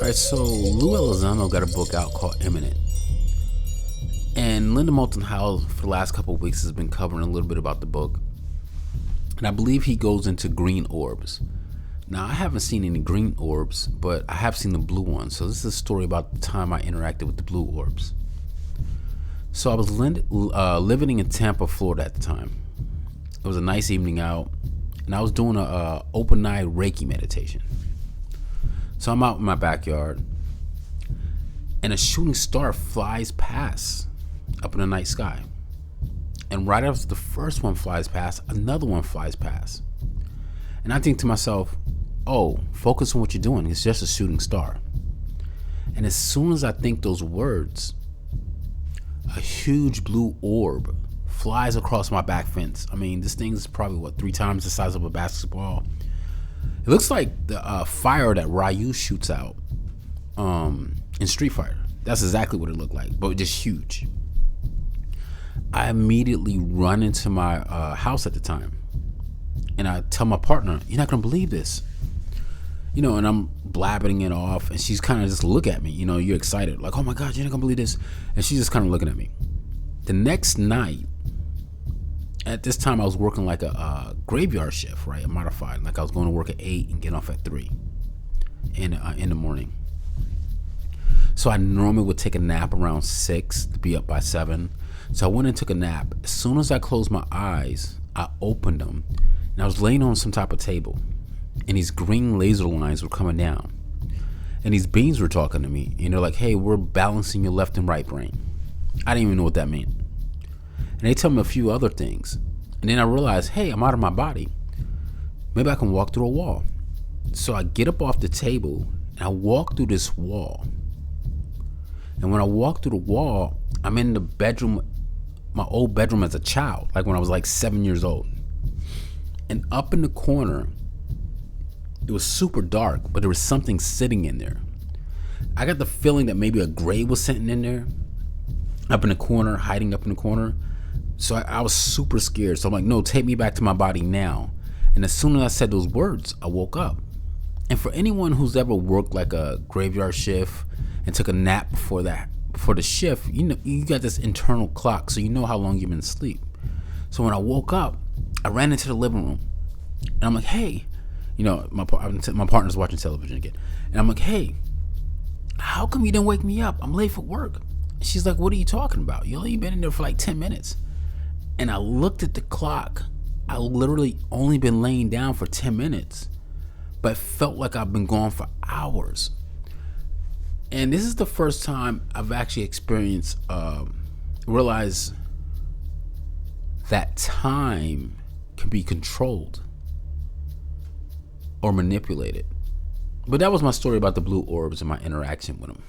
Alright, so Lou Elizondo got a book out called Imminent. And Linda Moulton Howe, for the last couple of weeks, has been covering a little bit about the book. And I believe he goes into green orbs. Now, I haven't seen any green orbs, but I have seen the blue ones. So this is a story about the time I interacted with the blue orbs. So I was living in Tampa, Florida at the time. It was a nice evening out, and I was doing a open eye Reiki meditation. So I'm out in my backyard, and a shooting star flies past up in the night sky. And right after the first one flies past, another one flies past. And I think to myself, oh, focus on what you're doing. It's just a shooting star. And as soon as I think those words, a huge blue orb flies across my back fence. I mean, this thing is probably, 3 times the size of a basketball. It looks like the fire that Ryu shoots out in Street Fighter. That's exactly what it looked like, but just huge. I immediately run into my house at the time, and I tell my partner, "You're not gonna believe this," and I'm blabbing it off, and she's kind of just look at me, you're excited, like, "Oh my God, you're not gonna believe this," and she's just kind of looking at me. The next night, at this time, I was working like a graveyard shift, right? A modified, like I was going to work at 8 and get off at 3 in the morning. So I normally would take a nap around 6 to be up by 7. So I went and took a nap. As soon as I closed my eyes, I opened them, and I was laying on some type of table, and these green laser lines were coming down, and these beings were talking to me, and they're like, "Hey, we're balancing your left and right brain." I didn't even know what that meant. And they tell me a few other things. And then I realized, hey, I'm out of my body. Maybe I can walk through a wall. So I get up off the table and I walk through this wall. And when I walk through the wall, I'm in the bedroom, my old bedroom as a child, like when I was like 7 years old. And up in the corner, it was super dark, but there was something sitting in there. I got the feeling that maybe a grave was sitting in there, up in the corner, hiding up in the corner. So I was super scared. So I'm like, no, take me back to my body now. And as soon as I said those words, I woke up. And for anyone who's ever worked like a graveyard shift and took a nap before the shift, you got this internal clock, so you know how long you've been asleep. So when I woke up, I ran into the living room, and I'm like, hey, my partner's watching television again, and I'm like, hey, how come you didn't wake me up? I'm late for work. And she's like, what are you talking about? You only been in there for like 10 minutes. And I looked at the clock. I literally only been laying down for 10 minutes, but felt like I've been gone for hours. And this is the first time I've actually experienced, realized that time can be controlled or manipulated. But that was my story about the blue orbs and my interaction with them.